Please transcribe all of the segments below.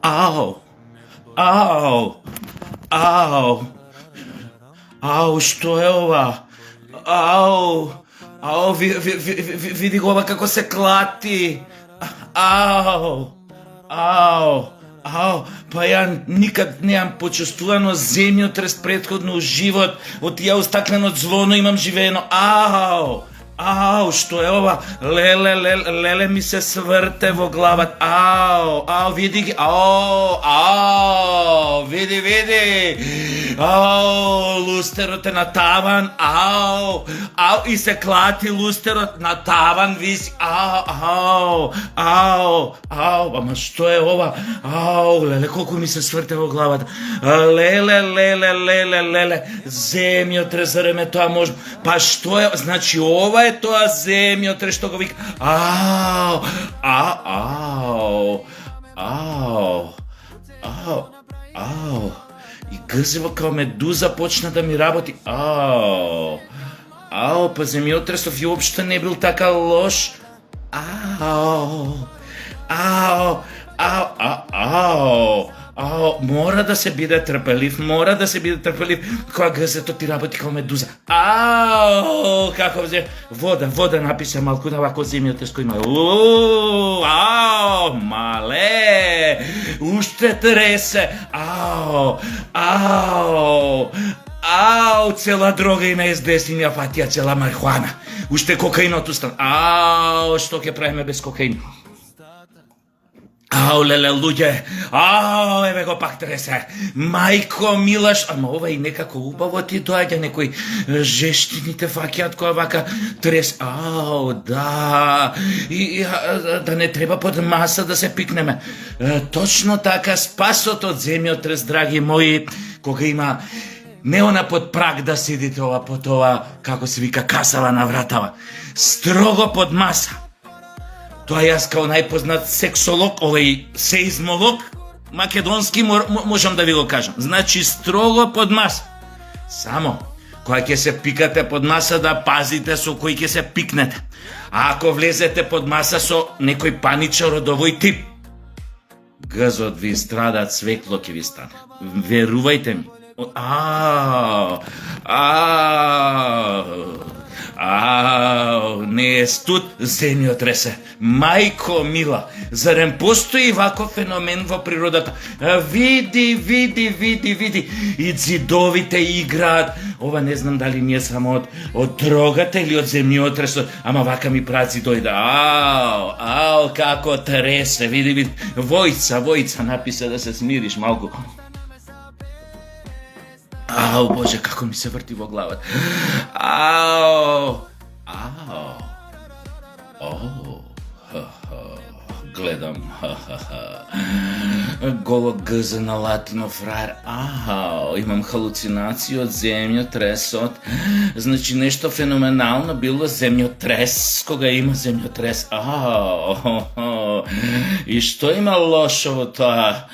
Ау! Ау! Ау! Ау, што е ова? Ау! Ау, види го ова како се клати. Ау! Ау! Ау, па ја никад неам почувствувано земјотрес претходно у живот, од тие устакленото звоно имам живеено. Ау! Ау, што е ова? Леле ми се сврте во главата. Ау, види ги. Ау, види. Ау, лустерот е на таван. Ау, и се клати лустерот на таван, виси. Ау, ама што е ова? Ау, леле, колку ми се сврте во главата. Леле, земјотрес, зареме тоа може. Па што е? Значи ова е тоа земјотрес што го вика. Ау. И грзево као медуза почна да ми работи. Ау, па земјотресов и уопште не бил така лош. Мора да се биде трпелив, кога грзето ти работи као медуза. Како взе вода напиша малку на вако земјотрес кој има. Мале, уште тресе. Цела дрога има СДС и ја фатија цела марихуана. Уште кокаинот устан. Што ќе правиме без кокаин? Леле, луѓе, еве го пак тресе. Мајко милаш, ама ова и некако убаво ти доаѓа, некои жештините фаќаат која вака трес. Да, и да не треба под маса да се пикнеме. Точно така, спасот од земјотрес, драги мои, кога има не она под праг да седите ова под ова, како се вика, касава на вратава. Строго под маса. Тоа јас као најпознат сексолог, сеизмолог, македонски можам да ви го кажам. Значи строго под маса. Само, кога ќе се пикате под маса, да пазите со кој ќе се пикнете. А ако влезете под маса со некој паничар од овој тип, гзот ви страдат, свекло ќе ви стане. Верувајте ми. Не е студ, земјотресе. Мајко мила, зарем постои ваков феномен во природата? Види. И ѕидовите играат. Ова не знам дали не е само од дрогата или од земјотресот, ама вака ми праци дојде. Како тресе, види. Војца написа да се смириш малку. Боже, како ми се врти во главата. Гледам. Голо гза на латино фраер. Имам халуцинации од земјотресот. Значи нешто феноменално било земјотрес, кога има земјотрес. И што има лошо во тоа?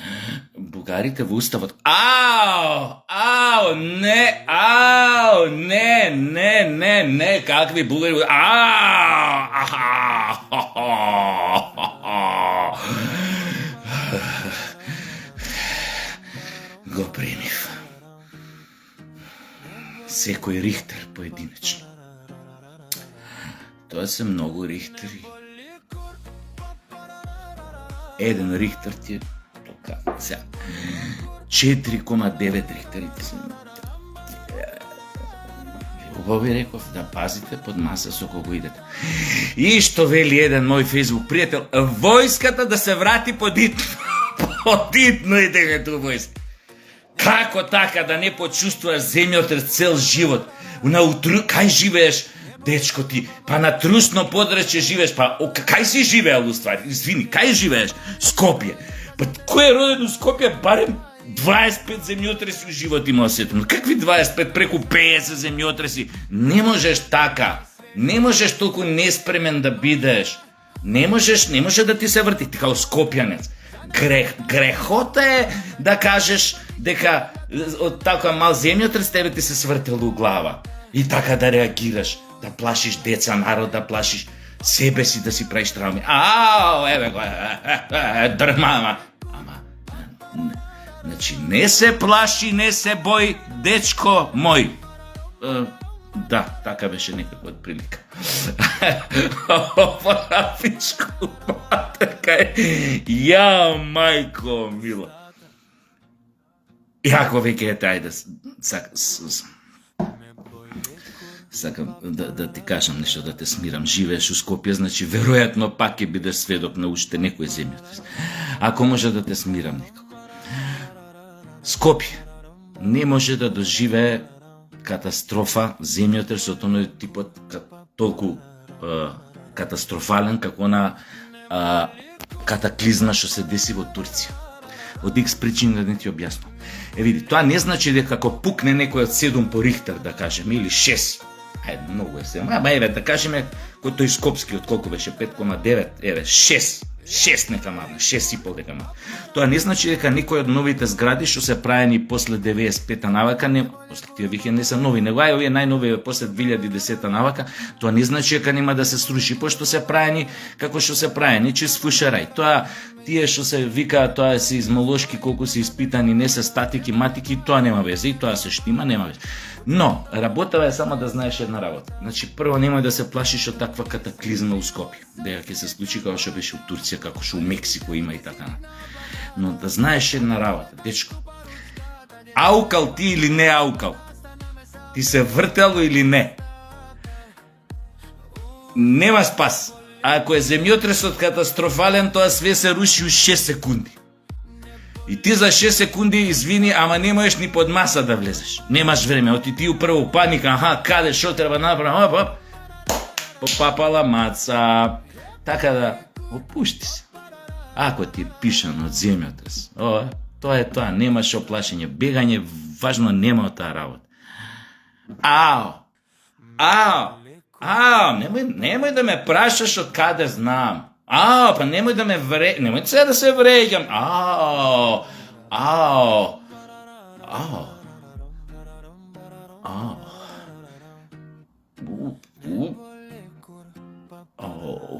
Бугарите во уставот. Не, какви бугари? Го примив. Секој Рихтер поединечно. Тоа се многу Рихтери. Еден Рихтер ти е тока. 4,9 Рихтерите се. Убаво ви реков да пазите под маса со кого идете. И што вели еден мој фейсбук пријател, војската да се врати подитно. Подитно идеме ту војска. Како така да не почувствуваш земјотрес цел живот? Кај живееш, дечко ти? Па на трусно подречје живееш, па кај си живеел уствари? Извини, кај живееш? Скопје. Па кој е роден у Скопје, барем 25 земјотреси у живот има осетено. Какви 25, преку 50 земјотреси? Не можеш така. Не можеш толку неспремен да бидеш. Не може да ти се врти, ти као скопјанец. Грехота е да кажеш дека од така мал земјотрес тебе ти се свртело у глава. И така да реагираш, да плашиш деца, народ, да плашиш себе си, да си правиш трауми. Еве го, дрмама. Ама Значи, не се плаши, не се бој, дечко мој. Да, така беше некако од прилика. Ова пичко, така е. Ја, мајко мила. Јако веќе ете, ајде, сакам да ти кажам нешто, да те смирам. Живееш у Скопје, значи веројатно пак ќе бидеш сведок на уште некој земјотрес. Ако може да те смирам некако. Скопје не може да доживее катастрофа, земјотрес од оној типот толку катастрофален како на катаклизма што се деси во Турција. Од X причини да не ти објаснам. Види, тоа не значи дека ако пукне некој од 7 по Рихтер, да кажеме, или 6, ајде, многу е 7, еве, да кажеме, кој тој Скопски, од колку беше, 5,9, еве, 6 нека мавне, 6,5 дека мавне. Тоа не значи дека некој од новите згради што се праени после 95-та навака, после тие веќе не се нови, него овие најнови после 2010-та навака, тоа не значи дека нема да се сруши, пошто се праени како што се праени, чист фушарај. Тоа тие што се викаат, тоа се измолошки, колку се испитани, не се статики, матики, тоа нема везе, и тоа се штима, нема везе. Но, работава е само да знаеш една работа. Значи, прво немој да се плашиш од таква катаклизма у Скопје, дека ќе се случи како што беше у Турција, како што у Мексико има и така. Но да знаеш една работа, дечко. Аукал ти или не аукал? Ти се вртело или не? Нема спас. А ако е земјотресот катастрофален, тоа све се руши у 6 секунди. И ти за 6 секунди извини, ама не можеш ни под маса да влезеш. Немаш време, оти ти прво паника, каде, шо треба направам, попапала маца. Така да, опушти се. Ако ти е пишано од земјотрес, тоа е тоа, немаш оплашење, бегање, важно нема од таа работа. Немој да ме прашаш од каде знам. Па немој да ме немој сега да се вреќам.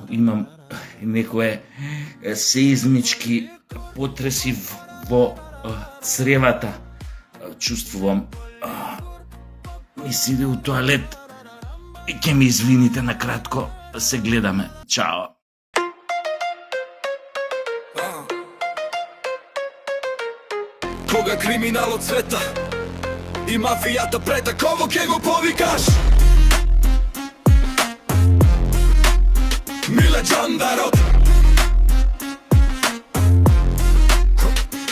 Имам некои сеизмички потреси во цревата. Чувствувам ми се иде у тоалет. И ќе ми извините на кратко, се гледаме. Чао. Кога криминалот цвета и мафијата прета, кого ќе го повикаш? Миле Джандарот,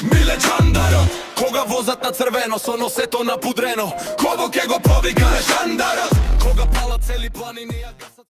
Миле Джандарот. Кога возат на црвено со носето напудрено, кого ќе го повикаш? Джандарот. Кога палат цели планини,